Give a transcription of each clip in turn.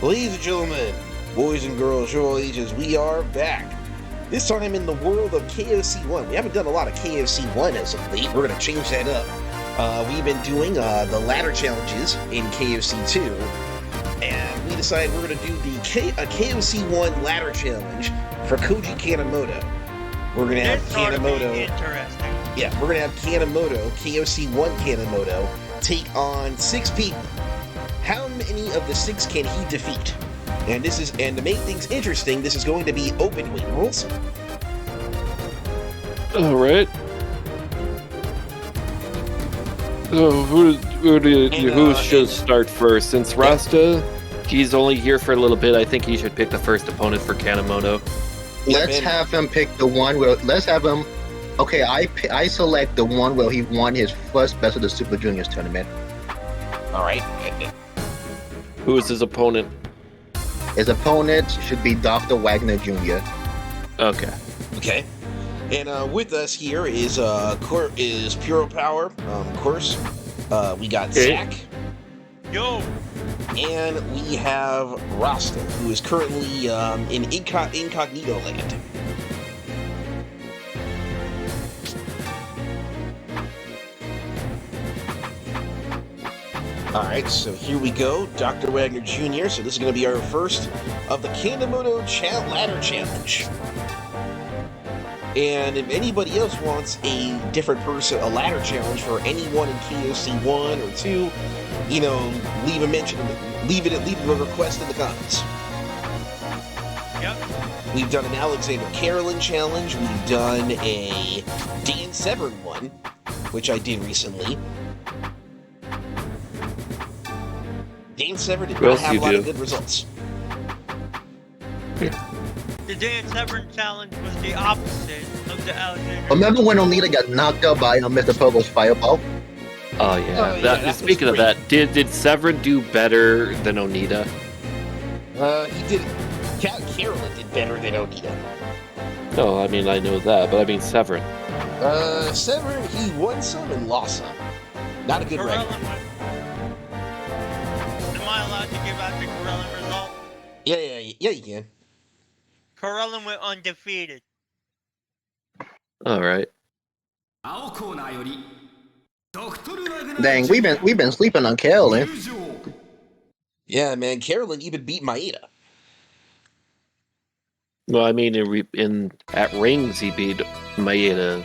Ladies and gentlemen, boys and girls, of all ages, we are back. This time in the world of KOC 1. We haven't done a lot of KOC 1 as of late. We're going to change that up. We've been doing the ladder challenges in KOC 2, and we decided we're going to do the KOC 1 ladder challenge for Koji Kanemoto. We're going to have Kanemoto. Interesting. Yeah, we're going to have Kanemoto, KOC 1 Kanemoto, take on 6 people. How many of the 6 can he defeat? And to make things interesting, this is going to be open weight rules. All right. So who should start first? Since Rasta, he's only here for a little bit. I think he should pick the first opponent for Kanemoto. Let's have him pick the one where. Let's have him. Okay, I select the one where he won his first Best of the Super Juniors tournament. All right. Who is his opponent? His opponent should be Dr. Wagner Jr. Okay. Okay. And with us here is Puro Power, of course. We got Zach. Yo. And we have Rasta, who is currently in Incognito Land. Alright, so here we go, Dr. Wagner Jr. So this is going to be our first of the Kanemoto Ladder Challenge. And if anybody else wants a different person, a ladder challenge for anyone in KOC 1 or 2, you know, leave a request in the comments. Yep. We've done an Alexander Carolyn challenge. We've done a Dan Severn one, which I did recently. Dan Severn did not have a lot of good results. The Dan Severn challenge was the opposite of the Alexander. Remember when Onita got knocked out by Mr. Pogo's fireball? Oh yeah. Speaking of that, did Severn do better than Onita? He did. Carolyn did better than Onita. No, I mean I know that, but I mean Severn. Severn, he won some and lost some. Not a good record. Am I allowed to give out the Corellin result? Yeah, you can. Corellin went undefeated. All right. Dang, we've been sleeping on Carolyn. Yeah, man, Carolyn even beat Maeda. Well, I mean, at rings he beat Maeda.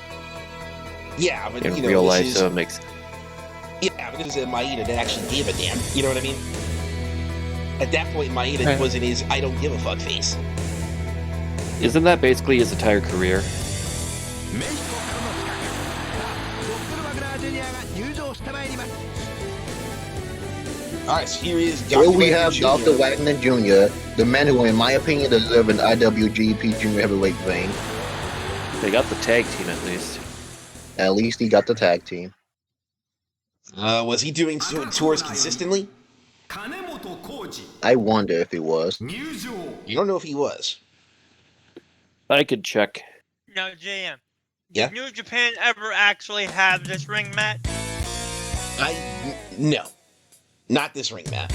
Yeah, but in real life, so it makes. Yeah, but this is Maeda that actually gave a damn. You know what I mean? At that point, Maeda was in his "I don't give a fuck" face. Isn't that basically his entire career? Alright, so here is Here we have Dr. Wagner Jr., the man who, in my opinion, deserves an IWGP Junior Heavyweight reign. They got the tag team at least. At least he got the tag team. Was he doing tours consistently? I wonder if he was. You don't know if he was. I could check. Now, JM. Yeah? Did New Japan ever actually have this ring match? No. Not this ring match.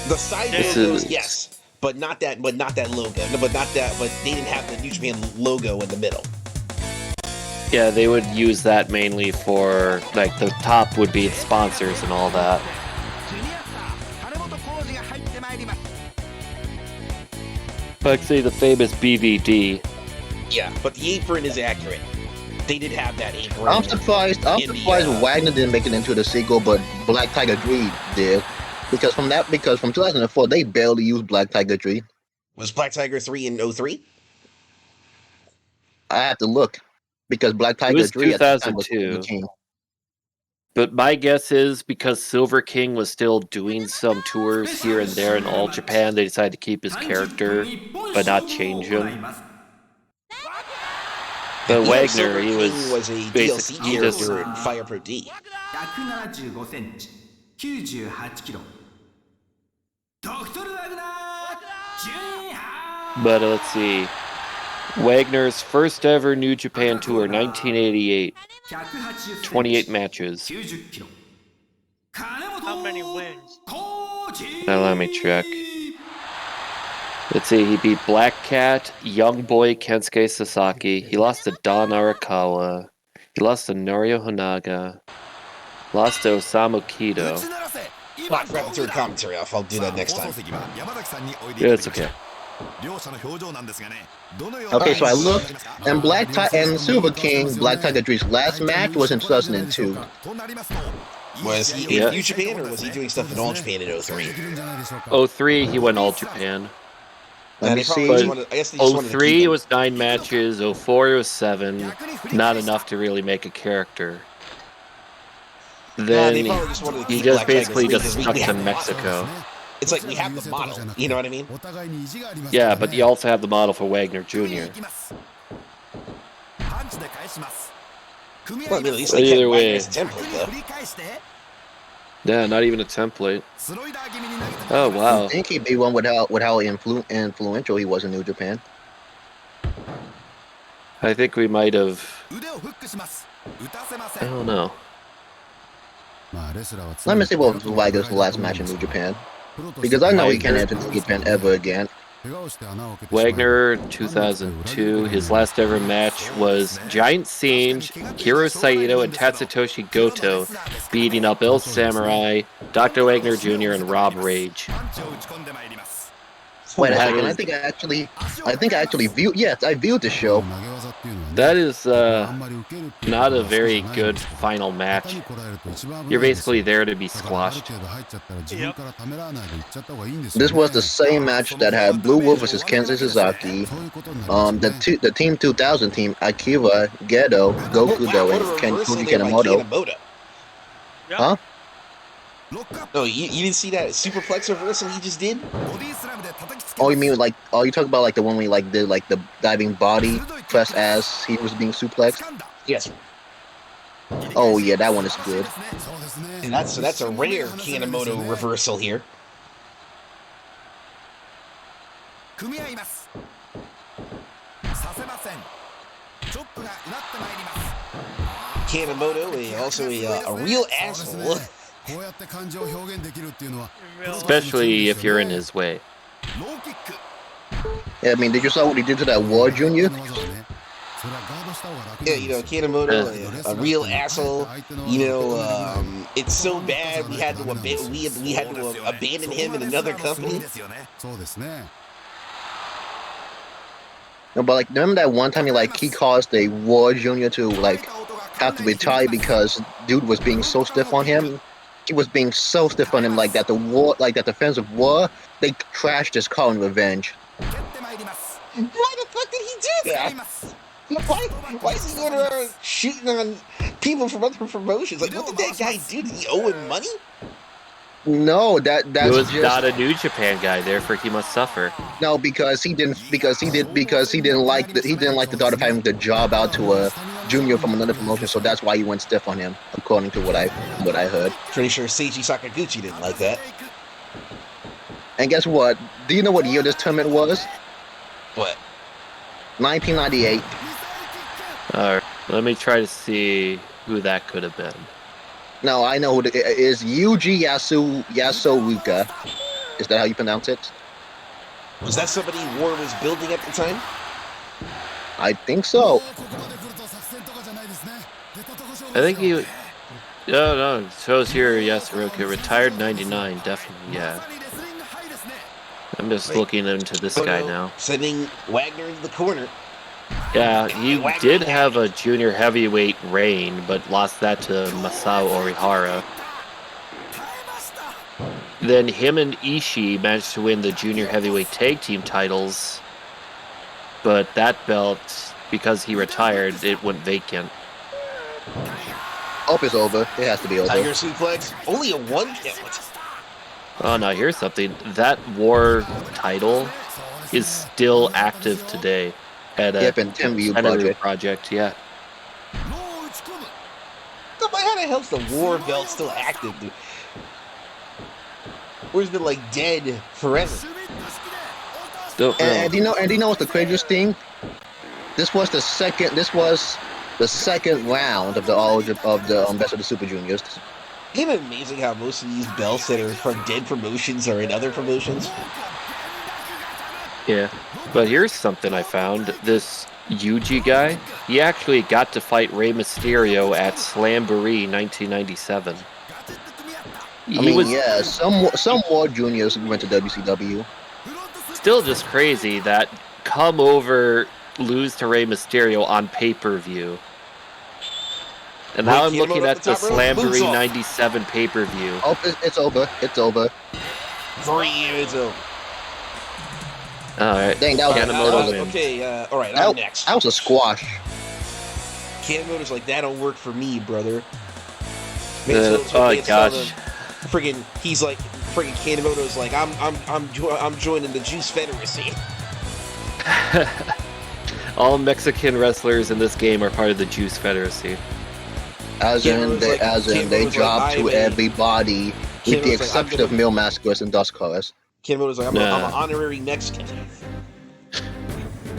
The side logos, yes. But not that logo. No, but they didn't have the New Japan logo in the middle. Yeah, they would use that mainly for, like, the top would be sponsors and all that. Like, say, the famous BVD. Yeah, but the apron is accurate. They did have that apron. I'm surprised Wagner didn't make it into the sequel, but Black Tiger Dream did. Because from 2004, they barely used Black Tiger Dream. Was Black Tiger 3 in 03? I have to look. Because Black Tiger 3 at the time was 2002. But my guess is because Silver King was still doing some tours here and there in all Japan, they decided to keep his character, but not change him. But Wagner, he was a DLC character in Fire Pro D. But let's see. Wagner's first ever New Japan tour, 1988. 28 matches. How many wins? Now let me check. Let's see, he beat Black Cat, Young Boy Kensuke Sasaki. He lost to Don Arakawa. He lost to Norio Honaga. Lost to Osamu Kido. Oh, I forgot to turn commentary off. I'll do that next time. Yeah, it's okay. Okay, so I looked, and and Silver King, Black Tiger Dream's last match was in 2002. Was he in New Japan, or was he doing stuff in All Japan in 03? 03, he went All Japan. Let me see. I guess they just wanted to 03 keep him. was 9 matches, 04 was 7. Not enough to really make a character. They Then probably just wanted to he keep just Black Tiger basically Dream just because stuck we to have the Mexico. model. It's like we have the model, you know what I mean? Yeah, but you also have the model for Wagner Jr. Well, I mean, at least they Either kept way. Wagner as a template, though. Yeah, not even a template. Oh, wow. I think he'd be one with how influential he was in New Japan. I think we might have... I don't know. Let me see what was Wagner's last match in New Japan. Because I know he can't enter New Japan ever again. Wagner, 2002. His last ever match was Giant Siege, Hiro Saito, and Tatsutoshi Goto beating up Il Samurai, Dr. Wagner Jr., and Rob Rage. Wait a That second, is- I think I actually viewed, yes, I viewed the show. That is not a very good final match. You're basically there to be squashed. Yep. This was the same match that had Blue Wolf versus Kensei Sasaki, the Team 2000 team, Akira, Gedo, Gokudo, What a and reversal Koji there by Kanemoto. Yep. Huh? No, you didn't see that superplex reversal he just did? Oh, you mean like? Oh, you talk about like the one we like did like the diving body press as he was being suplexed? Yes. Oh yeah, that one is good. And that's a rare Kanemoto reversal here. Kanemoto, also a real asshole. Especially if you're in his way. Yeah, I mean, did you saw what he did to that War Junior? Yeah, Kanemoto, a real asshole. It's so bad we had to abandon him in another company. No, but like, remember that one time he caused a War Junior to like have to retire because dude was being so stiff on him. He was being so stiff on him, like that the fans of War, they trashed his car in revenge. Why the fuck did he do that? Why is he going around shooting on people from other promotions? Like, what did that guy do? Did he owe him money? No, that's He was just not a New Japan guy, therefore he must suffer. no because he didn't like the thought of having to job out to a junior from another promotion, so that's why he went stiff on him, according to what I heard. Pretty sure Seiji Sakaguchi didn't like that. And guess what? Do you know what year this tournament was? What? 1998. Alright, let me try to see who that could have been. No, I know who it is. Yuji Yasuoka. Is that how you pronounce it? Was that somebody War was building at the time? I think so. I think he... No, it shows here Yasuoka retired 99, definitely, yeah. I'm just looking into this guy now. Sending Wagner into the corner. Yeah, he did have a junior heavyweight reign, but lost that to Masao Orihara. Then him and Ishii managed to win the junior heavyweight tag team titles, but that belt, because he retired, it went vacant. Hope it's over. It has to be over. Tiger suplex. Only a 1 count. Oh, now here's something. That War title is still active today at a Yep, and Tenryu project. Yeah. So how the hell's the War belt still active, dude? War's been like dead forever. Don't know. And do you know what's the craziest thing? This was the second round of the Best of the Super Juniors. Isn't it amazing how most of these belts that are from dead promotions are in other promotions? Yeah. But here's something I found. This Yuji guy, he actually got to fight Rey Mysterio at Slamboree 1997. I mean, yeah, some War Juniors went to WCW. Still just crazy that come over, lose to Rey Mysterio on pay-per-view. And now I'm looking at the Slamboree 97 pay-per-view. Oh, it's over. It's over. 3 years old. Alright, Dang, that was Kanemoto wins. Okay, alright, I'm next. That was a squash. Kanemoto's like, that don't work for me, brother. Oh gosh. Friggin', he's like, friggin' Kanemoto's like, I'm joining the Juice Federacy. All Mexican wrestlers in this game are part of the Juice Federacy. As in, they drop to everybody, with the exception of male mascots and dust cars. Kanemoto's like, I'm an honorary Mexican.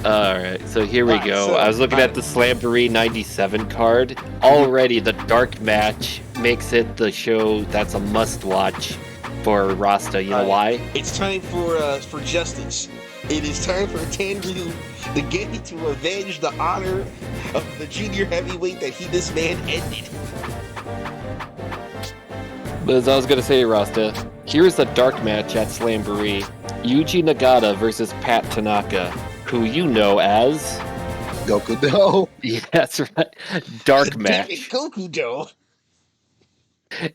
Alright, so here we go. I was looking at the Slamboree 97 card. Already, the dark match makes it the show that's a must-watch for Rasta. You know why? It's time for justice. It is time for Tenryu to get to avenge the honor of the junior heavyweight that this man ended. But as I was going to say, Rasta, here's the dark match at Slamboree. Yuji Nagata versus Pat Tanaka, who you know as... Gokudo. Yeah, that's right. Dark match. Gokudo.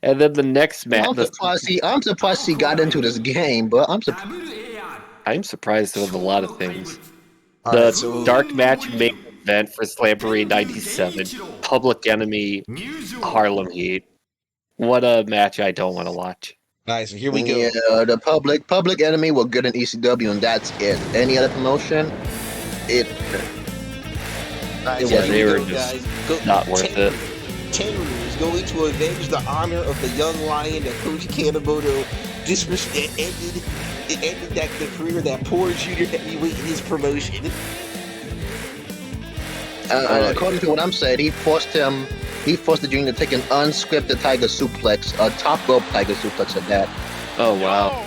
And then the next match... I'm surprised he got into this game, but I'm surprised with a lot of things. The dark match main event for Slamboree 97, Public Enemy, Harlem Heat. What a match I don't want to watch. Alright, so here we go. Yeah, the Public Enemy were good in ECW, and that's it. Any other promotion, they were just not worth it. Tenryu is going to avenge the honor of the young lion that Koji Kanemoto ended the career of that poor junior heavyweight in his promotion. According to what I'm saying, he forced the junior to take an unscripted tiger suplex, a top rope tiger suplex at that. Oh wow.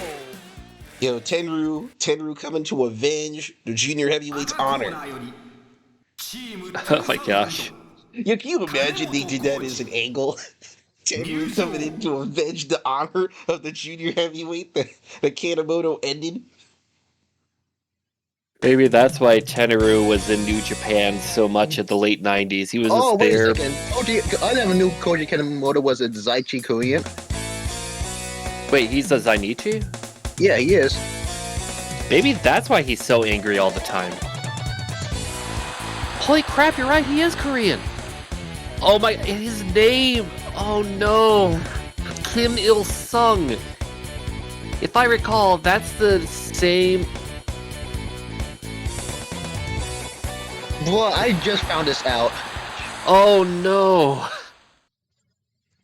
Yo, Tenryu coming to avenge the junior heavyweight's honor. Oh my gosh. Yo, can you imagine they did that as an angle? Tenryu coming in to avenge the honor of the junior heavyweight that Kanemoto ended. Maybe that's why Tenryu was in New Japan so much at the late 90s. He was just there. Wait a second. I never knew Koji Kanemoto was a Zaichi Korean. Wait, he's a Zainichi? Yeah, he is. Maybe that's why he's so angry all the time. Holy crap, you're right, he is Korean. Oh my, his name. Oh no. Kim Il-sung. If I recall, that's the same... Boy, I just found this out. Oh no.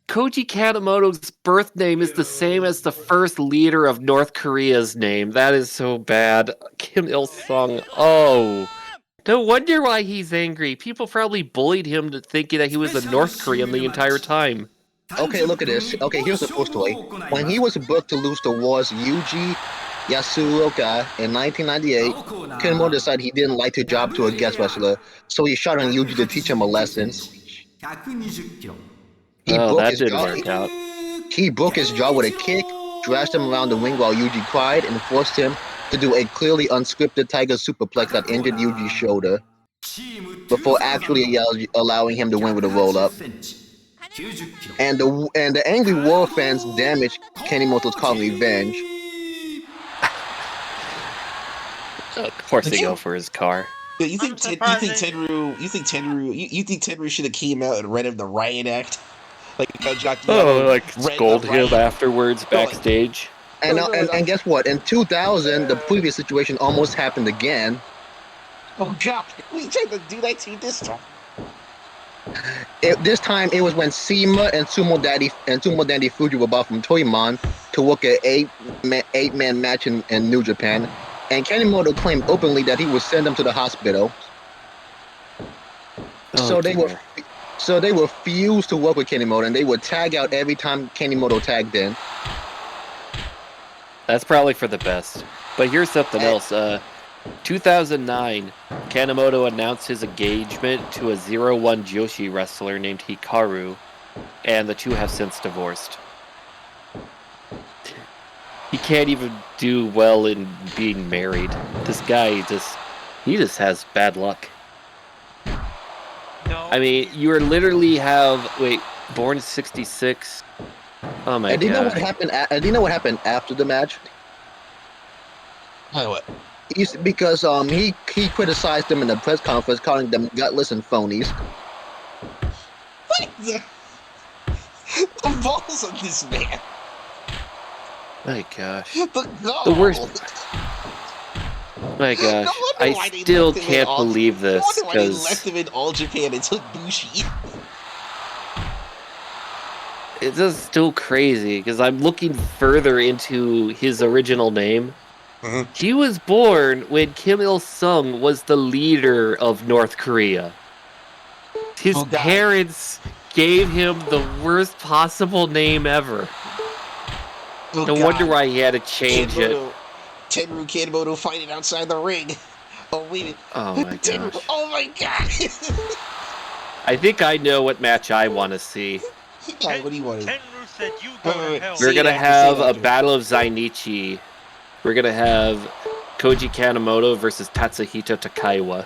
Koji Kanemoto's birth name is the same as the first leader of North Korea's name. That is so bad. Kim Il-sung. Oh. No wonder why he's angry. People probably bullied him to thinking that he was a North Korean the entire time. Okay, look at this. Okay, here's the full story. When he was booked to lose the War's Yuji Yasuoka in 1998, Kanemoto decided he didn't like to job to a guest wrestler, so he shot on Yuji to teach him a lesson. That didn't work out. He broke his jaw with a kick, thrashed him around the ring while Yuji cried, and forced him to do a clearly unscripted tiger superplex that injured Yuji's shoulder, before actually allowing him to win with a roll-up. And the angry War fans damaged Kanemoto's call revenge. Of course they go for his car. Yeah, you think Tenryu should have came out and read him the riot act? Scold him afterwards backstage. And guess what? In 2000, the previous situation almost happened again. Oh god, we tried to do that to you this time. This time it was when Sema and Sumo Dandy Fuji were brought from Toyman to work an eight-man match in New Japan, and Kanemoto claimed openly that he would send them to the hospital. So they refused to work with Kanemoto, and they would tag out every time Kanemoto tagged in. That's probably for the best. But here's something else. 2009, Kanemoto announced his engagement to a 0-1 Joshi wrestler named Hikaru, and the two have since divorced. He can't even do well in being married. This guy he just has bad luck. No. I mean, you literally have born 66. Oh my god. Do you know what happened? Do you know what happened after the match? What? Because he criticized them in the press conference, calling them gutless and phonies. What the balls of this man? My gosh. The worst. My gosh. I still can't believe this. No wonder why they left him in All Japan and took Bushi. It's just still crazy because I'm looking further into his original name. Mm-hmm. He was born when Kim Il-sung was the leader of North Korea. His parents gave him the worst possible name ever. No wonder why he had to change it. Tenru Kanemoto fighting outside the ring. Oh, wait a minute. Oh my gosh. Oh my god. I think I know what match I want to see. What do you want? Tenru said you go to hell. We're going to have a Battle of Zainichi. We're going to have Koji Kanemoto versus Tatsuhito Takaiwa.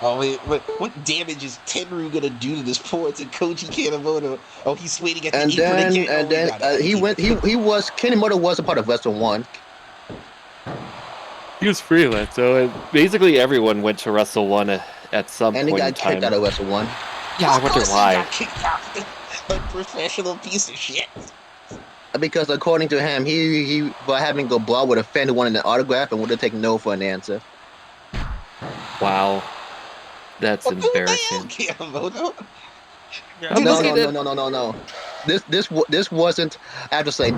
Oh, wait, what damage is Tenru gonna do to this poor Koji Kanemoto? Oh, he's waiting at the apron again. And then Kanemoto was a part of Wrestle 1. He was freelance, so basically everyone went to Wrestle 1 at some point in time. And he got kicked out of Wrestle 1. Yeah, I wonder why. He got kicked out. Unprofessional piece of shit. Because according to him, he by having go brawl with a fan who wanted an autograph and would have taken no for an answer. Wow. That's embarrassing. Kanemoto? Yeah. No. This wasn't. I have to say,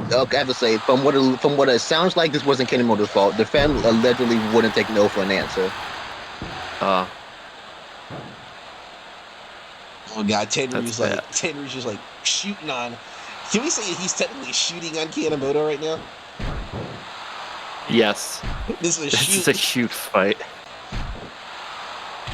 from what it sounds like, this wasn't Kanemoto's fault. The fan allegedly wouldn't take no for an answer. Oh god, Tenru's just like shooting on. Can we say he's technically shooting on Kanemoto right now? Yes. This is a shoot fight.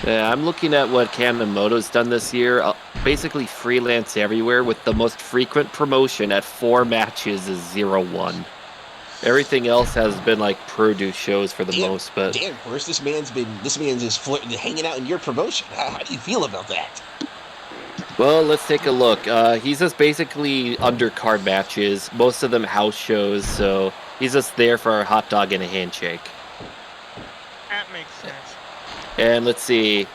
Yeah, I'm looking at what Kanemoto's done this year. Basically freelance everywhere with the most frequent promotion at 4 matches is 0-1. Everything else has been like produce shows for the most, but damn, of course, this man's just hanging out in your promotion. How do you feel about that? Well, let's take a look. He's just basically undercard matches, most of them house shows, so he's just there for a hot dog and a handshake. That makes sense. And let's see.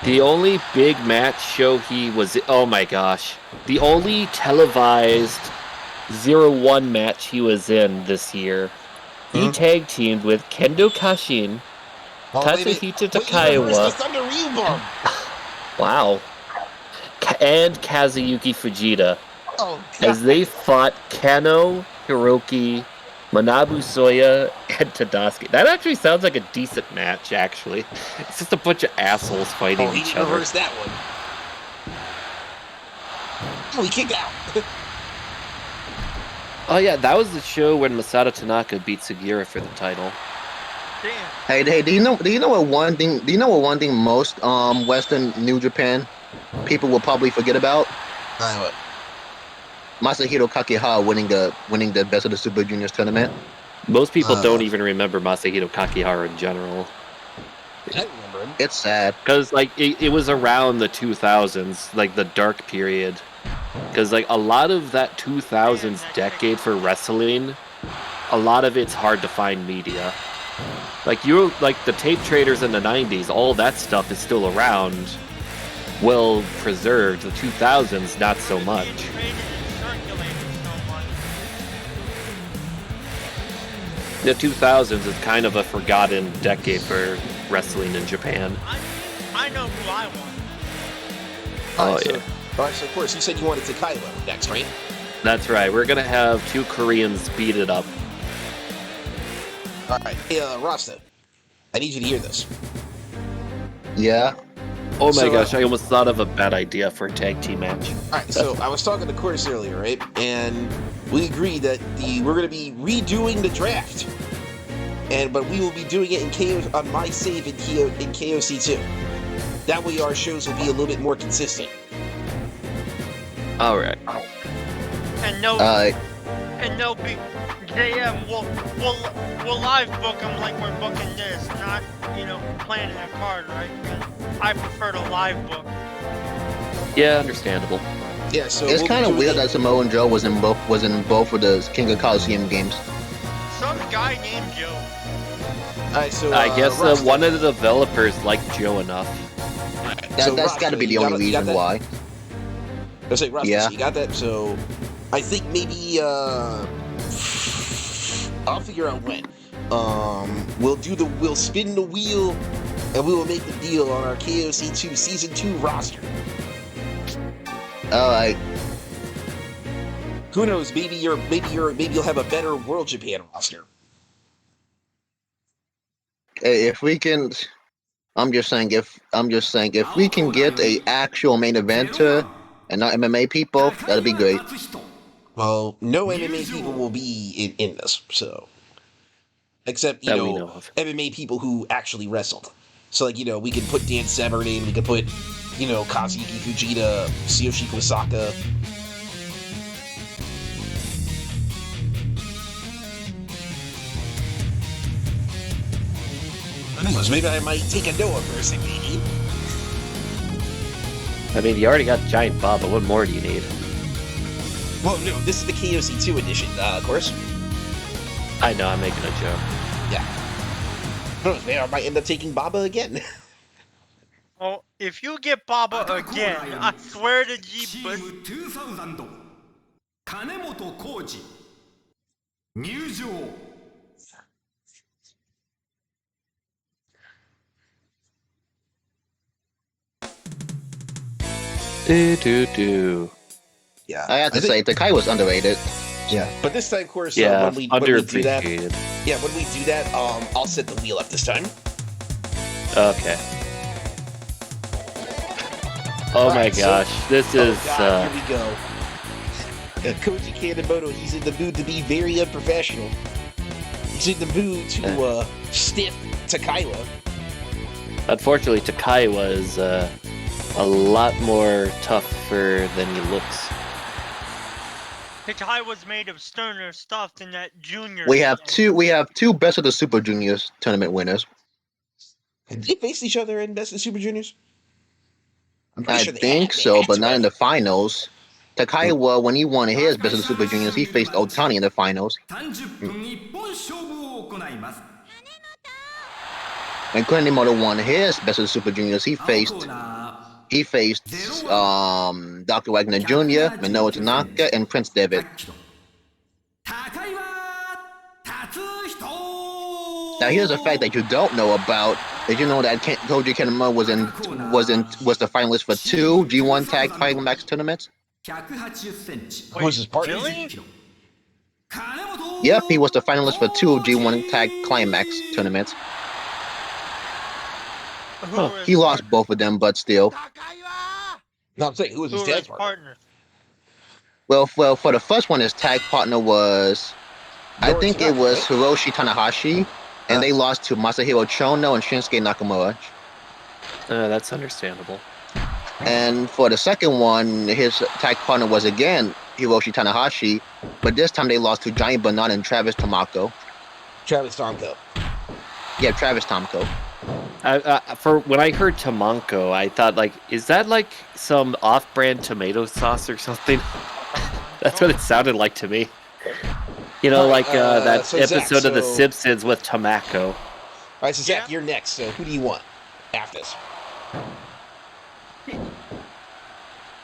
The only big match show he was oh my gosh. The only televised 0-1 match he was in this year. He tag teamed with Kendo Kashin, Tatsuhito Takaiwa. Wow. And Kazuyuki Fujita. As they fought Kano, Hiroki, Manabu Soya, and Tadasuke. That actually sounds like a decent match, actually. It's just a bunch of assholes fighting each other. Reverse that one. Oh, he kicked out. Oh yeah, that was the show when Masato Tanaka beat Sugiura for the title. Damn. Hey, do you know what one thing most Western New Japan people will probably forget about? What? Masahiro Kakihara winning the Best of the Super Juniors tournament. Most people don't even remember Masahiro Kakihara in general. I remember him. It's sad. Because, like, it was around the 2000s, like, the dark period. Because, like, a lot of that 2000s decade for wrestling, a lot of it's hard to find media. Like, the tape traders in the 90s, all that stuff is still around, well preserved. The 2000s, not so much. The 2000s is kind of a forgotten decade for wrestling in Japan. I know who I want. Yeah. Alright, so of course, you said you wanted Takaiwa next, right? That's right. We're going to have 2 Koreans beat it up. Alright, hey, Rasta, I need you to hear this. Yeah? Oh my gosh, I almost thought of a bad idea for a tag team match. Alright, so I was talking to Curtis earlier, right? And we agreed that we're going to be redoing the draft. but we will be doing it in on my save in KOC 2. That way our shows will be a little bit more consistent. All right. And no be JM. We'll live book them like we're booking this, not planning a card, right? I prefer to live book. Yeah, understandable. Yeah, so it's kind of weird that Samoan Joe was in both of the King of Colosseum games. Some guy named Joe. Alright, so I guess one of the developers liked Joe enough. That's got to be the only reason why. I say, Ross, yeah. You got that? So I think maybe I'll figure out when. We'll spin the wheel and we will make the deal on our KOC 2 Season 2 roster. Alright. Who knows? Maybe you'll have a better World Japan roster. If we can, I'm just saying if we can get a actual main eventer and not MMA people, that'd be great. Well, no MMA people will be in this, so except MMA people who actually wrestled. So like we could put Dan Severn in, we could put Kazuyuki Fujita, Tsuyoshi Osaka. Maybe I might take a Noah person, maybe. I mean, you already got Giant Baba. What more do you need? Well, no, this is the KOC 2 edition, of course. I know, I'm making a joke. Yeah. Maybe I might end up taking Baba again. Well, if you get Baba again, I swear to Jeepers. Kanemoto Koji. 入場. Yeah. I have to say, Takai was underrated. Yeah. But this time, of course, when we do that, I'll set the wheel up this time. Okay. Oh my gosh, this is... Here we go. Koji Kanemoto, he's in the mood to be very unprofessional. He's in the mood to stiff Takaiwa. Unfortunately, Takaiwa is a lot more tougher than he looks. Takai was made of sterner stuff than that junior. We have two Best of the Super Juniors tournament winners. Did they face each other in Best of Super Juniors? I think so, but not in the finals. Takaiwa, when he won his Best of the Super Juniors, he faced Otani in the finals. When Kanemoto won his Best of the Super Juniors, he faced Dr. Wagner Jr., Minoru Tanaka, and Prince Devitt. Now here's a fact that you don't know about. Did you know that Koji Kanemoto was the finalist for 2 G1 Tag Climax tournaments? Who was his partner? Really? Yep, he was the finalist for 2 G1 Tag Climax tournaments. He lost both of them, but still. No, I'm saying, who was his tag partner? Well, for the first one, his tag partner was, I think it was Hiroshi Tanahashi, and they lost to Masahiro Chono and Shinsuke Nakamura. That's understandable. And for the second one, his tag partner was again Hiroshi Tanahashi, but this time they lost to Giant Banana and Travis Tomko. Travis Tomko. Yeah, Travis Tomko. For when I heard Tamanko, I thought, like, is that like some off-brand tomato sauce or something? That's what it sounded like to me. You know, like that episode of The Simpsons with Tamako. All right, so Zach, you're next. So who do you want after this?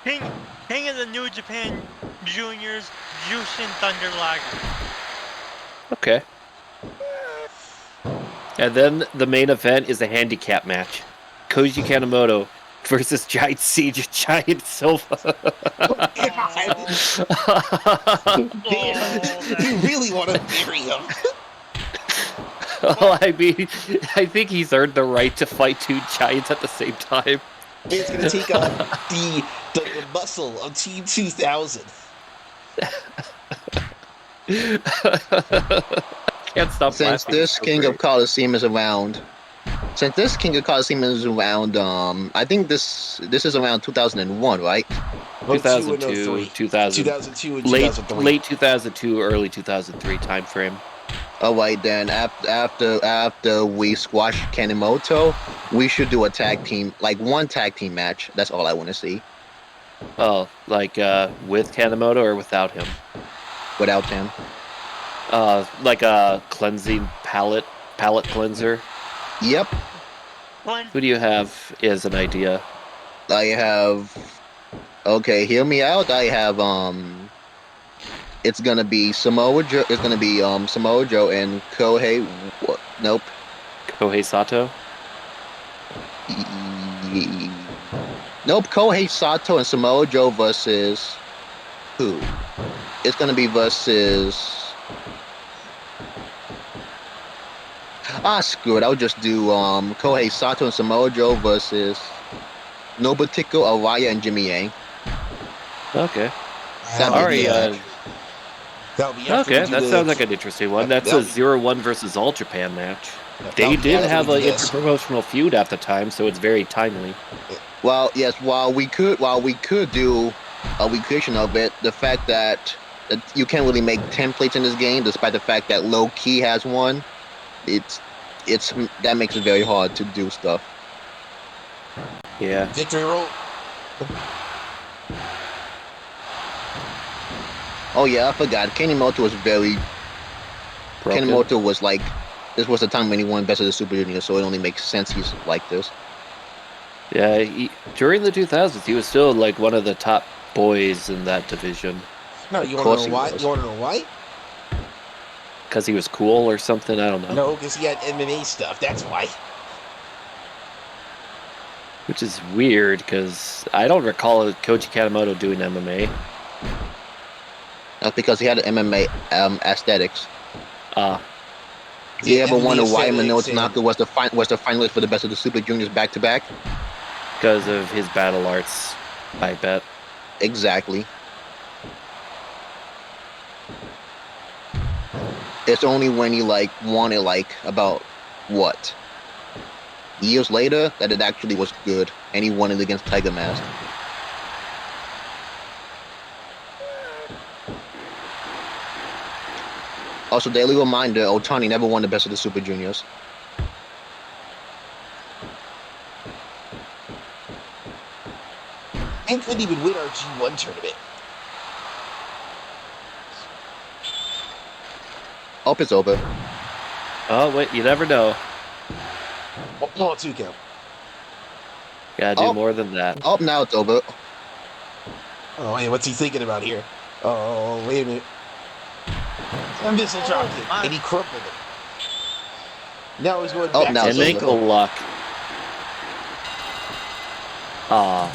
King of the New Japan Juniors, Jushin Thunder Liger. Okay. And then the main event is a handicap match. Koji Kanemoto versus Giant Siege and Giant Silva. Damn, you really want to bury him. Well, I mean, I think he's earned the right to fight 2 giants at the same time. It's going to take on the muscle of Team 2000. Can't stop Since laughing. this It's so King great. of Colosseum is around, I think this is around 2001, right? 2002, 2000, 2002 and late 2003. 2002, early 2003 time frame. All right, then after we squash Kanemoto, we should do a tag team, like one tag team match. That's all I want to see. Oh, like with Kanemoto or without him? Without him. Like a cleansing palette cleanser. Yep, Who do you have as an idea? I have. Okay, hear me out. I have It's gonna be Samoa Joe. It's gonna be Samoa Joe and Kohei. Nope. Kohei Sato? Nope. Kohei Sato and Samoa Joe versus who? It's gonna be versus. Screw it. I'll just do Kohei Sato and Samoa Joe versus Nobutiko, Araya, and Jimmy Yang. Okay. That'll All be right. the- that'll be after Okay, we do that the- sounds like an interesting one. That's that'll a be- 0-1 versus All Japan match. They that'll be did after have we an do this. interpromotional feud at the time, so it's very timely. Well, yes. While we could do a recreation of it, the fact that you can't really make templates in this game, despite the fact that low key has one, it's that makes it very hard to do stuff. Yeah. Victory roll. Oh yeah, I forgot. Kanemoto was very. Broken. Kanemoto was like, this was the time when he won Best of the Super Junior, so it only makes sense he's like this. Yeah, during the 2000s, he was still like one of the top boys in that division. No, you Of want course to he know why? was. You want to know why? Because he was cool or something, I don't know. No, because he had MMA stuff. That's why. Which is weird, because I don't recall Koji Kanemoto doing MMA. That's because he had MMA aesthetics. He You had ever wonder MMA why aesthetics Minoru and- Tanaka was the finalist for the Best of the Super Juniors back to back? Because of his battle arts, I bet. Exactly. It's only when you like won it like about what years later that it actually was good, and he won it against Tiger Mask. Also, daily reminder: Otani never won the Best of the Super Juniors. And couldn't even win our G1 tournament. Oh, it's over. Oh, wait, you never know. Oh, 2 count. Gotta do Oh. more than that. Oh, now it's over. Oh, hey, what's he thinking about here? Oh, wait a minute. A missile drop kick, and he crumpled it. Now he's going Oh, back now to it's And over. ankle lock. Aw.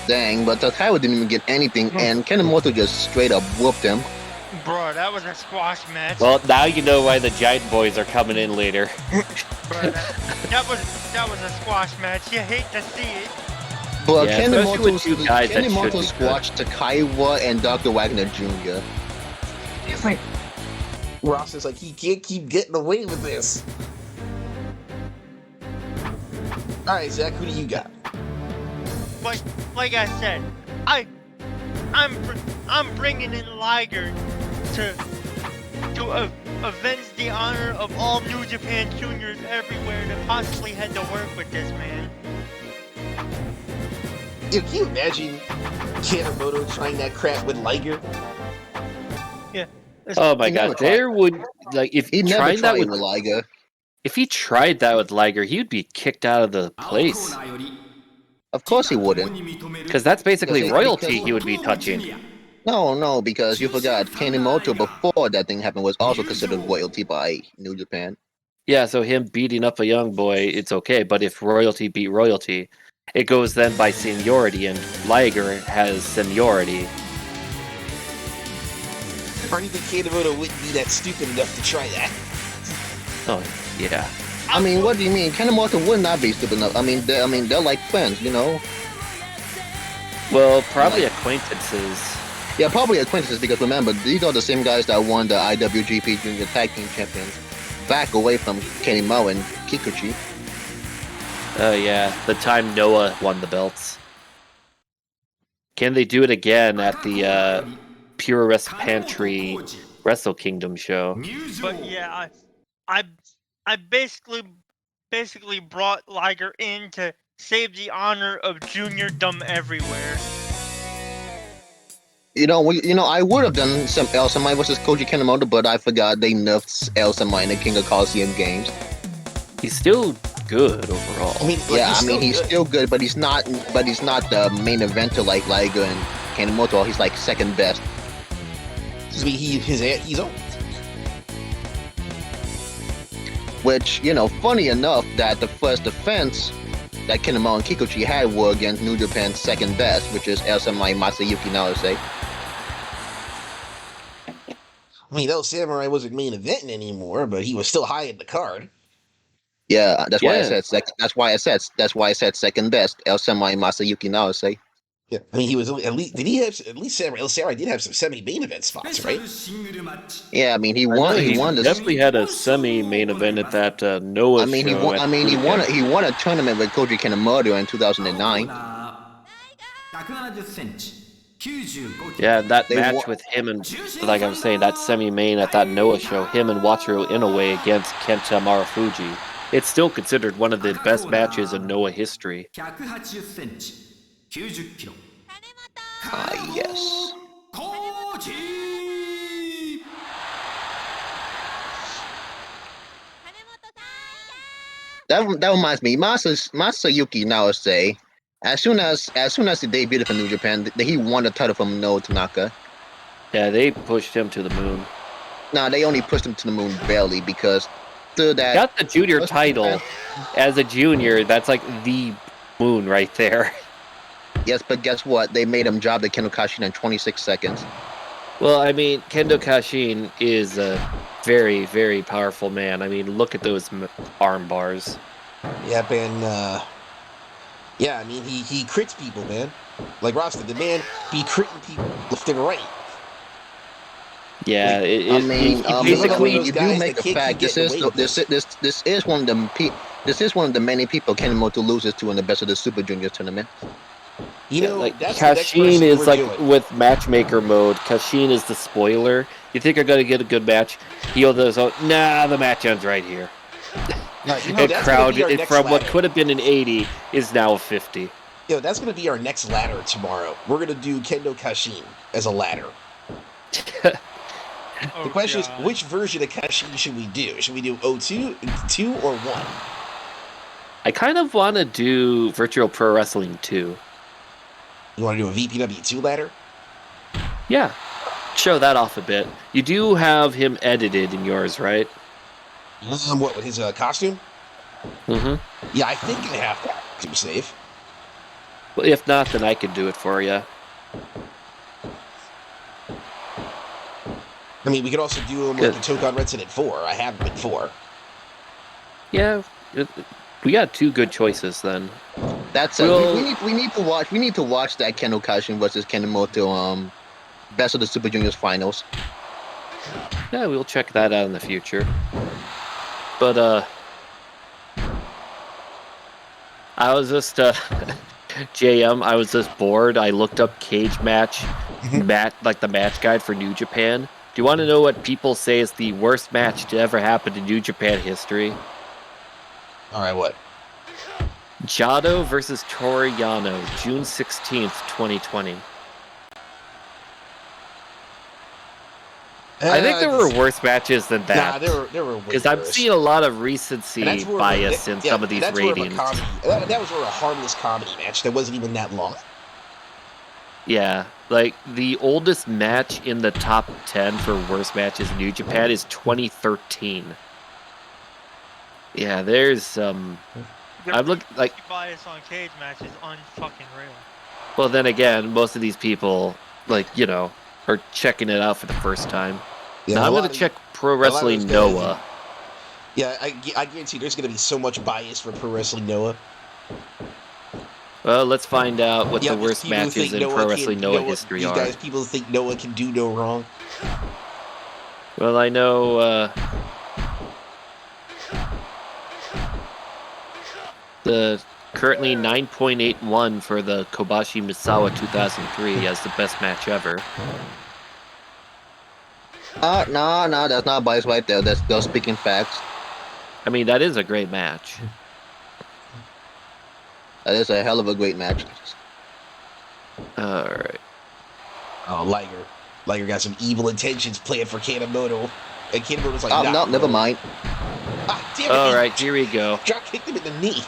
Dang, but Takawa didn't even get anything, and Kanemoto just straight up whooped him. Bro, that was a squash match. Well, now you know why the Giant Boys are coming in later. Bro, that was a squash match. You hate to see it. But Yeah, especially with two guys that should Kanemoto be good. squashed Takaiwa and Dr. Wagner Jr. It's like Ross is like, he can't keep getting away with this. All right, Zach, who do you got? Like I said, I'm bringing in Liger to avenge the honor of all New Japan juniors everywhere that possibly had to work with this man. Yo, can you imagine Kanemoto trying that crap with Liger? Yeah. Oh my He never god, tried. there would like if He never trying that tried with with Liger. if he tried that with Liger, he'd be kicked out of the place. Of course he wouldn't. Because that's basically Because- royalty he would be touching. No, because you forgot Kanemoto before that thing happened was also considered royalty by New Japan. Yeah, so him beating up a young boy, it's okay. But if royalty beat royalty, it goes then by seniority, and Liger has seniority. Or do you think Kanemoto wouldn't be that stupid enough to try that? Oh, yeah. I mean, what do you mean? Kanemoto would not be stupid enough. I mean, they're like friends, you know. Well, probably acquaintances. Yeah, probably acquaintances because remember, these are the same guys that won the IWGP Junior Tag Team Champions back away from Kanemoto and Kikuchi. Oh, yeah. The time Noah won the belts. Can they do it again at the Pure Rest Pantry Wrestle Kingdom show? But yeah, I basically brought Liger in to save the honor of Junior-dom everywhere. I would have done some El Samai versus Koji Kanemoto, but I forgot they nerfed El Samai in the King of Colosseum games. He's still good overall. He's still good, but he's not the main eventer like Liger and Kanemoto. He's like second best. He's on. Which, funny enough that the first defense that Kanemoto and Kikuchi had were against New Japan's second best, which is El Samai Masayuki Naose. El Samurai wasn't main eventing anymore, but he was still high in the card. Yeah, that's why I said second best. El Samai Masayuki Naose. Yeah, he was at least El Samurai did have some semi-main event spots, right? Yeah, he won. He won definitely had a semi-main event at that Noah show. He won a tournament with Koji Kanemoto in 2009. Yeah, that match with him and, like I was saying, that semi-main at that Noah show, him and Wataru Inoue against Kenta Marufuji. It's still considered one of the best matches in Noah history. Yes. That reminds me, Masayuki Naose. As soon as he debuted for New Japan, he won the title from Noah Tanaka. Yeah, they pushed him to the moon. No, they only pushed him to the moon barely because through that got the junior title as a junior. That's like the moon right there. Yes, but guess what? They made him job the Kendo Kashin in 26 seconds. Well, Kendo Kashin is a very, very powerful man. Look at those arm bars. Yep, and he crits people, man. Like Ross said, the man be critting people left and right. Yeah, basically, you do make a fact. This is one of the many people Kanemoto loses to in the Best of the Super Juniors tournament. Kashin is like doing. With matchmaker mode. Kashin is the spoiler. You think you're gonna get a good match? He'll does. Nah, the match ends right here. And crowd from ladder. What could have been an 80 is now a 50. That's gonna be our next ladder tomorrow. We're gonna do Kendo Kashin as a ladder. The question is, which version of Kashin should we do? Should we do 02, 2, or 1? I kind of want to do Virtual Pro Wrestling 2. You want to do a VPW 2 ladder? Yeah. Show that off a bit. You do have him edited in yours, right? What, with his costume? Mm-hmm. Yeah, I think I have that to be safe. Well, if not, then I can do it for you. We could also do him like the Tokon Redson at 4. I have him at 4. Yeah, we got 2 good choices then. That's it. We need to watch that Kendo Kashin versus Kanemoto Best of the Super Juniors finals. Yeah, we'll check that out in the future. But I was just JM. I was just bored. I looked up cage match, like the match guide for New Japan. Do you want to know what people say is the worst match to ever happen in New Japan history? All right, what? Jado versus Toru Yano, June 16th, 2020. I think there were worse matches than that. Nah, there were because I'm seeing a lot of recency bias in some of these ratings. That was more a harmless comedy match that wasn't even that long. Yeah, like the oldest match in the top 10 for worst matches in New Japan is 2013. Yeah, there's some. I'm looking like bias on cage matches unfucking real. Well, then again, most of these people, are checking it out for the first time. Yeah, now I'm going to check Pro Wrestling Noah. Yeah, I guarantee there's going to be so much bias for Pro Wrestling Noah. Well, let's find out what Yeah, the these worst people who matches think in Noah Pro can- Wrestling Noah Noah- history these are. guys, people who think Noah can do no wrong. Well, I know the currently 9.81 for the Kobashi Misawa 2003 as the best match ever. No, that's not bias right there. That's they're speaking facts. I mean, that is a great match. That is a hell of a great match. All right. Oh, Liger got some evil intentions planned for Kanemoto. And Kanemoto's like, Oh, nah, no, never bro. mind. Ah, damn it. All he right, here we go. Drop kicked him in the knee.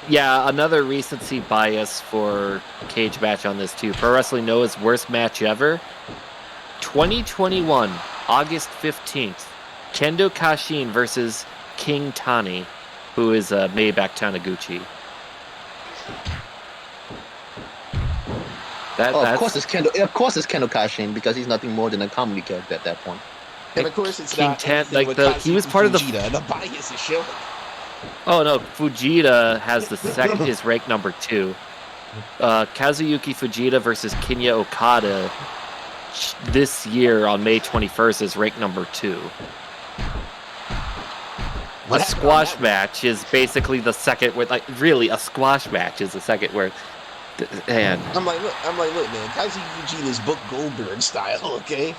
Yeah, another recency bias for cage match on this too. Pro Wrestling Noah's worst match ever. 2021, August 15th. Kendo Kashin versus King Tani, who is Maybach Taniguchi. Of course it's Kendo Kashin because he's nothing more than a comedy character at that point. And of course, it's King not Tan- anything like with he was Kazuki part of the- Fujita. The bias is showing. Oh no, Fujita has the second is ranked number 2. Kazuyuki Fujita versus Kinya Okada this year on May 21st is ranked number 2. What A happened on squash that? match is basically the second where, like, really a squash match is the second where, and I'm like, look, man. Kazuki Fujita's book Goldberg style, okay?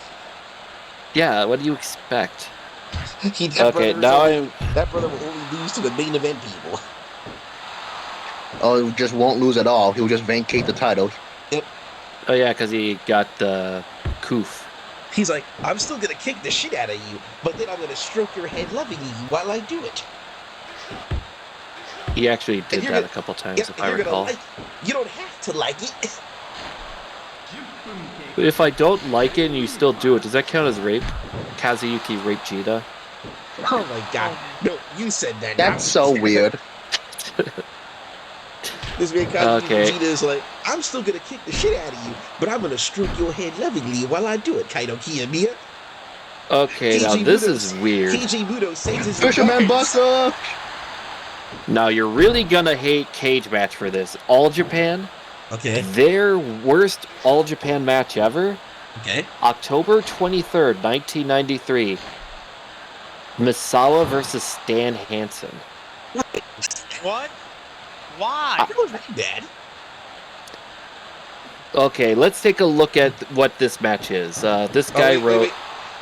yeah, what do you expect? That brother will only lose to the main event people. Oh, he just won't lose at all. He'll just vacate the title. Oh yeah, because he got the coof. He's like, I'm still gonna kick the shit out of you, but then I'm gonna stroke your head lovingly while I do it. He actually did you're that gonna- a couple times, Yeah, if I you're gonna recall. like it. You don't have to like it. But if I don't like it and you still do it, does that count as rape? Kazuyuki raped Jita? Oh my god. No, you said that. That's so weird. This man Kazuki Okay. Fujita is like, I'm still gonna kick the shit out of you, but I'm gonna stroke your head lovingly while I do it, Kaito Kiyomiya. Okay, now Keiji this Muto- is weird. Keiji Muto saves his Fisherman regards. Buster! Now you're really gonna hate cage match for this. All Japan, Okay, their worst All Japan match ever, okay. October 23rd, 1993. Misawa versus Stan Hansen. What? Why? That was really bad. Okay, let's take a look at what this match is. This guy wrote.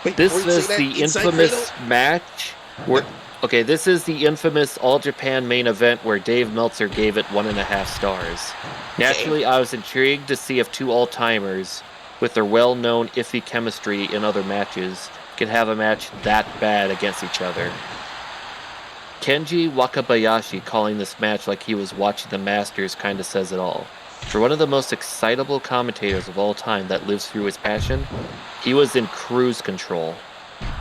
This before you is say that, the Inside infamous Cradle- match where. Okay, this is the infamous All Japan main event where Dave Meltzer gave it 1.5 stars. Naturally, I was intrigued to see if two all-timers, with their well-known iffy chemistry in other matches, could have a match that bad against each other. Kenji Wakabayashi calling this match like he was watching the Masters kinda says it all. For one of the most excitable commentators of all time that lives through his passion, he was in cruise control.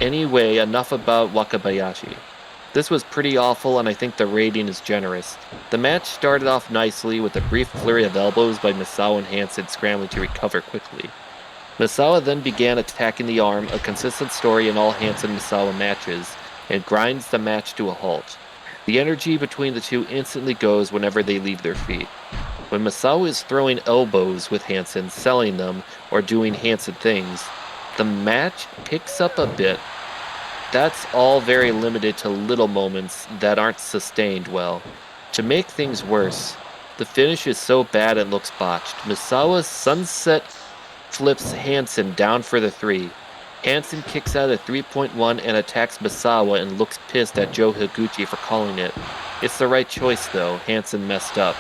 Anyway, enough about Wakabayashi. This was pretty awful, and I think the rating is generous. The match started off nicely with a brief flurry of elbows by Misawa and Hansen scrambling to recover quickly. Misawa then began attacking the arm, a consistent story in all Hansen-Misawa matches, and grinds the match to a halt. The energy between the two instantly goes whenever they leave their feet. When Misawa is throwing elbows with Hansen, selling them, or doing Hansen things, the match picks up a bit. That's all very limited to little moments that aren't sustained well. To make things worse, the finish is so bad it looks botched. Misawa sunset flips Hansen down for the 3. Hansen kicks out at 3.1 and attacks Misawa and looks pissed at Joe Higuchi for calling it. It's the right choice though, Hansen messed up.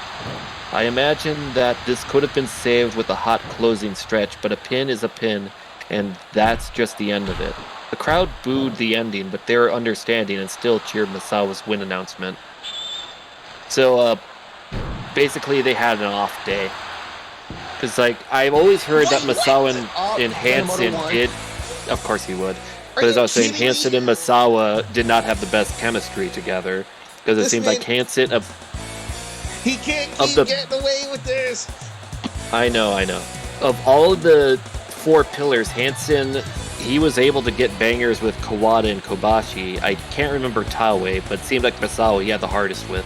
I imagine that this could have been saved with a hot closing stretch, but a pin is a pin, and that's just the end of it. The crowd booed the ending, but they were understanding and still cheered Misawa's win announcement. So, basically they had an off day. Because, like, I've always heard that Misawa and Hansen did... Of course he would. But as I was saying, Hansen and Misawa did not have the best chemistry together. Because it This seems like man- Hansen... He can't Of keep the- getting away with this. I know. Of all of the 4 pillars, Hansen, he was able to get bangers with Kawada and Kobashi. I can't remember Taue, but it seemed like Misawa he had the hardest with.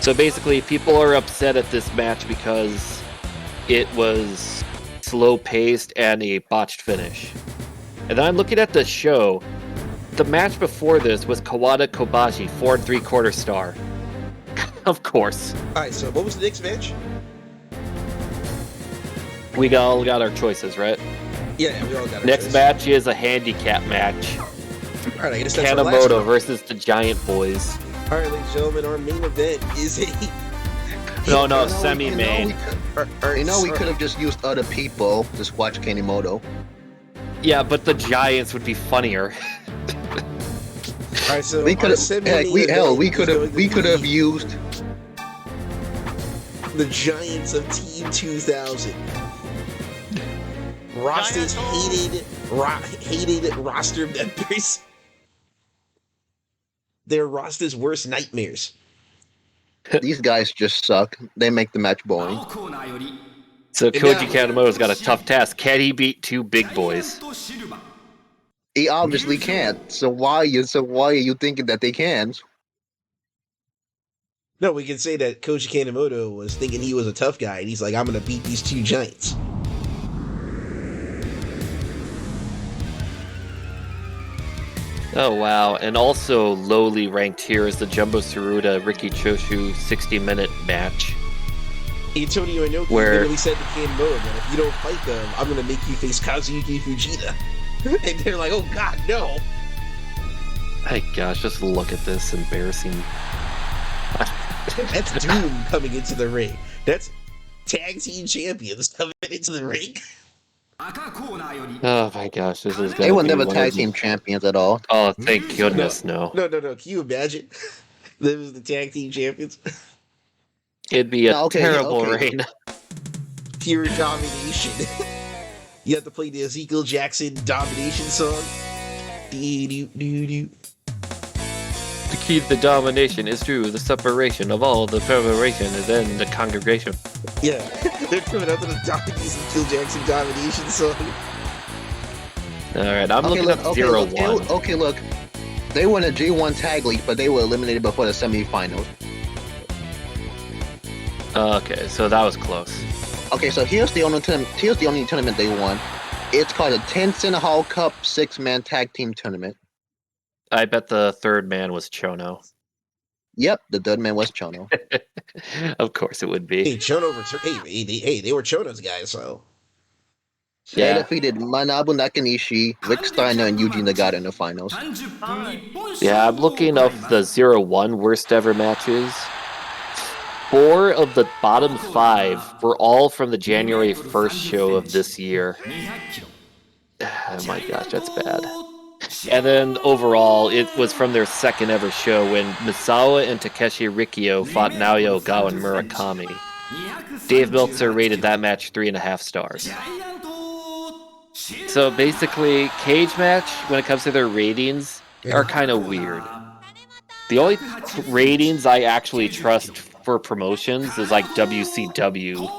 So basically, people are upset at this match because it was slow-paced and a botched finish. And then I'm looking at the show. The match before this was Kawada Kobashi, 4 3/4 star. Of course. Alright, so what was the next match? We all got our choices, right? Yeah, we all got our Next choice. match is a handicap match. Alright, I guess that's our last Kanemoto one. versus the Giant Boys. Alright, ladies and gentlemen, our main event is a... No, semi-main. We could have just used other people. Just watch Kanemoto. Yeah, but the Giants would be funnier. Alright, so We could have used the Giants of Team 2000. Roster's hated roster members. They're Roster's worst nightmares. these guys just suck. They make the match boring. So And Koji now- Kanemoto's got a tough task. Can he beat 2 big boys? He obviously can't. So why are you thinking that they can? No, we can say that Koji Kanemoto was thinking he was a tough guy, and he's like, I'm gonna beat these 2 giants. Oh wow, and also lowly ranked here is the Jumbo Tsuruta Riki Choshu 60-minute match. Antonio Inoki Where- literally said to Kanemoto that if you don't fight them, I'm gonna make you face Kazuyuki Fujita. And they're like, oh god, no! My gosh, just look at this embarrassing. That's Doom coming into the ring. That's tag team champions coming into the ring. Oh my gosh, this is. They were never tag team champions at all. Oh, thank goodness, no. No. Can you imagine? This was the tag team champions. It'd be a No, okay, terrible okay. reign. Pure domination. You have to play the Ezekiel Jackson domination song. Doo-doo-doo-doo. The key to the domination is through the separation of all the preparation and then the congregation. Yeah, they're coming out to the Ezekiel Jackson domination song. Alright, I'm looking up 0-1. Okay, look. They won a G1 tag league, but they were eliminated before the semifinals. Okay, so that was close. Okay, so here's the only tournament they won. It's called the Tencent Hall Cup 6-man tag team tournament. I bet the third man was Chono. Yep, the third man was Chono. Of course it would Hey, be. Chono they were Chono's guys, so. They Yeah, defeated Manabu Nakanishi, Rick Steiner, and Eugene Nagata in the finals. yeah, I'm looking up the 0-1 worst ever matches. 4 of the bottom 5 were all from the January 1st show of this year. Oh my gosh, that's bad. And then overall, it was from their second ever show when Misawa and Takeshi Rikio fought Naoya Ogawa and Murakami. Dave Meltzer rated that match 3.5 stars. So basically, Cage Match, when it comes to their ratings, are kind of weird. The only ratings I actually trust for promotions is like WCW,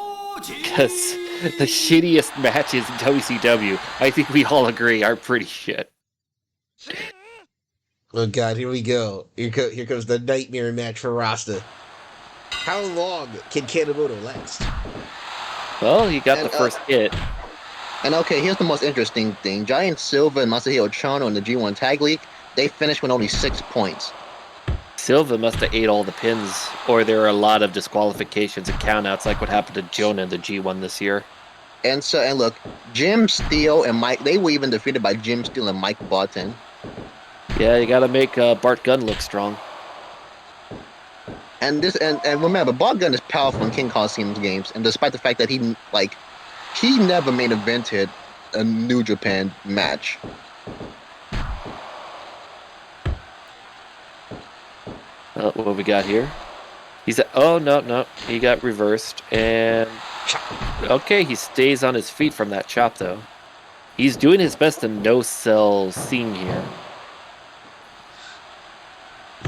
because the shittiest matches in WCW, I think we all agree, are pretty shit. Oh god, here we go. Here comes the nightmare match for Rasta. How long can Kanemoto last? Well, he got And, the first hit. And okay, here's the most interesting thing. Giant Silva and Masahiro Chono in the G1 tag league, they finished with only 6 points. Silva must have ate all the pins, or there are a lot of disqualifications and countouts, like what happened to Jonah in the G1 this year. And look, Jim Steele and Mike, they were even defeated by Jim Steele and Mike Barton. Yeah, you gotta make Bart Gunn look strong. And remember, Bart Gunn is powerful in King Colosseum's games, and despite the fact that he never main evented a New Japan match. What we got here? He's oh no, he got reversed, and okay, he stays on his feet from that chop though. He's doing his best to no-sell Singh here.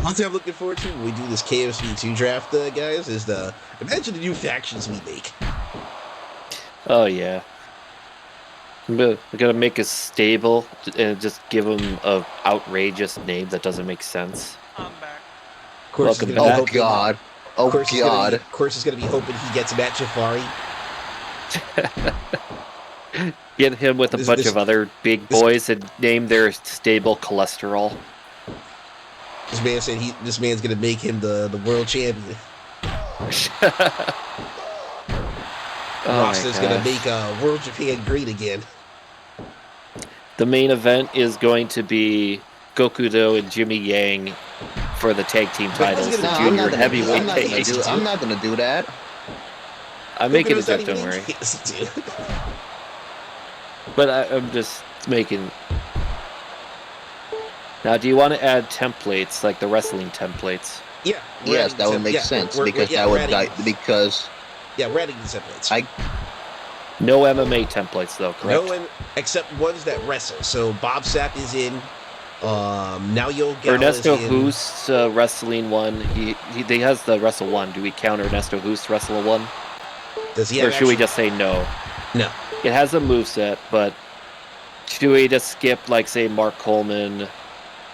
One thing I'm looking forward to when we do this KFC2 draft, guys, is imagine the new factions we make. Oh yeah. We're gonna make a stable and just give him a outrageous name that doesn't make sense. I'm back. Of course, Welcome it's gonna back. Oh help him out. God. Oh, Of God. course, he's gonna be hoping he gets him at Jafari. Get him with a bunch of other big boys and name their stable cholesterol. This man said this man's gonna make him the world champion. Rasta's gonna make World Japan great again. The main event is going to be Gokudo and Jimmy Yang for the tag team titles, the junior heavyweight titles. I'm not gonna do that. I'm making a joke, don't worry. But I'm just making... Now, do you want to add templates, like the wrestling templates? Yeah. Yes, that would make sense, because that would... Yeah, we're adding the templates. No MMA templates, though, correct? No, except ones that wrestle. So Bob Sapp is in. Now Yo Gala Ernesto is in. Hoost's wrestling one. He has the Wrestle 1. Do we count Ernesto Hoost's Wrestle 1? Does he have or should we just say no? No. It has a moveset, but should we just skip, like, say, Mark Coleman,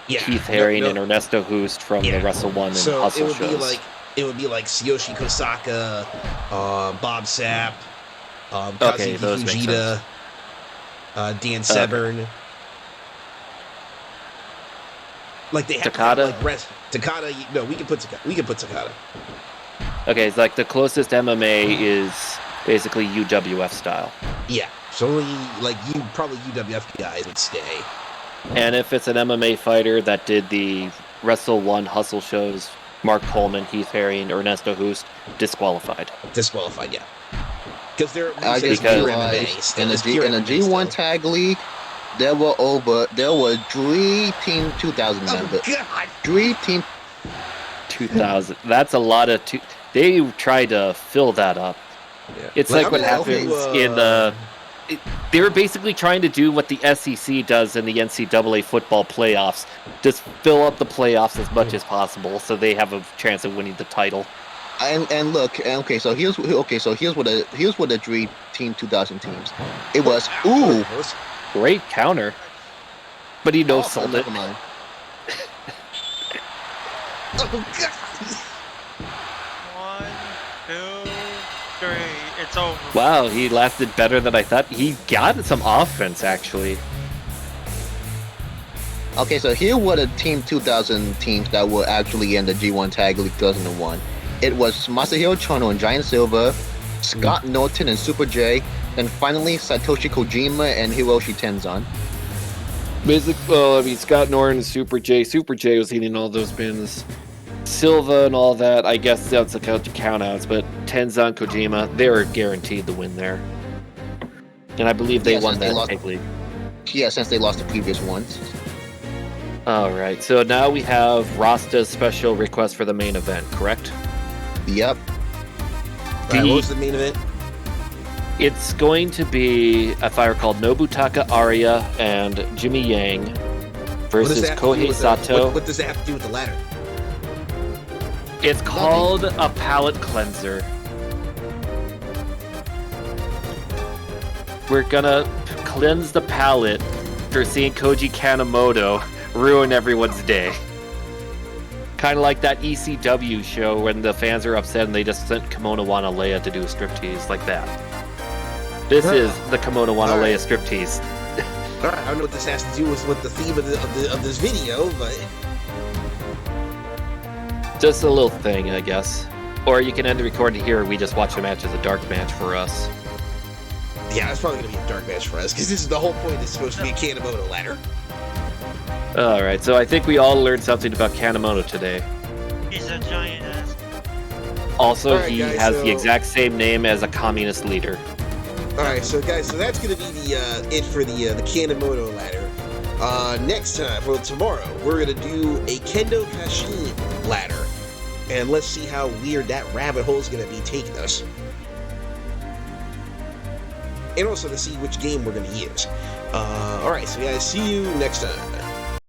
Keith Haring, and Ernesto Hoost from the Wrestle 1 and Hustle shows? It would be like Tsuyoshi Kosaka, Bob Sapp, Okay, Kazuki those make Fujita, Dan Severn. Like they have Takada? Takada. No, we can put Takada. Okay, it's like the closest MMA is basically UWF style. Yeah, so only like probably UWF guys would stay. And if it's an MMA fighter that did the Wrestle 1 Hustle shows, Mark Coleman, Heath Haring, Ernesto Hoost, disqualified. Disqualified, yeah. Because they're I just realized in the G1 Tag League, there were 3 Team 2000 members. God. 3 Team 2000. That's a lot of... They tried to fill that up. Yeah. It's like what happens in the... They were basically trying to do what the SEC does in the NCAA football playoffs. Just fill up the playoffs as much as possible so they have a chance of winning the title. And look, so here's what the 3 Team 2000 teams. It was Great counter. But he no-sold it. Oh, God. 1, 2, 3. It's over. Wow, he lasted better than I thought. He got some offense, actually. Okay, so here were the Team 2000 teams that were actually in the G1 Tag League 2001. It was Masahiro Chono and Giant Silver, Scott Norton and Super J, and finally Satoshi Kojima and Hiroshi Tenzan. Scott Norton and Super J. Super J was hitting all those pins. Silva and all that, I guess that's a count-outs, but Tenzan, Kojima, they were guaranteed the win there. And I believe they won that Tag League. Yeah, since they lost the previous ones. Alright, so now we have Rasta's special request for the main event, correct? Yep. What was the main event? It's going to be, if I recall, Nobutaka Arya and Jimmy Yang versus Kohei Sato. What does that have to do with the ladder? It's called a palate cleanser. We're gonna cleanse the palate for seeing Koji Kanemoto ruin everyone's day. Kind of like that ECW show when the fans are upset and they just sent Kimono Wanalea to do a striptease, like that. This is the Kimono Wanalea striptease. Alright, I don't know what this has to do with the theme of this video, but... Just a little thing, I guess. Or you can end the recording here and we just watch the match as a dark match for us. Yeah, it's probably going to be a dark match for us, because this is the whole point. It's supposed to be a Kanemoto ladder. Alright, so I think we all learned something about Kanemoto today. He's a giant ass. Also, he has the exact same name as a communist leader. Alright, so guys, so that's going to be it for the Kanemoto ladder. Next time, well, tomorrow, we're going to do a Kendo Kashin ladder. And let's see how weird that rabbit hole is going to be taking us. And also to see which game we're going to use. Alright, so guys, see you next time.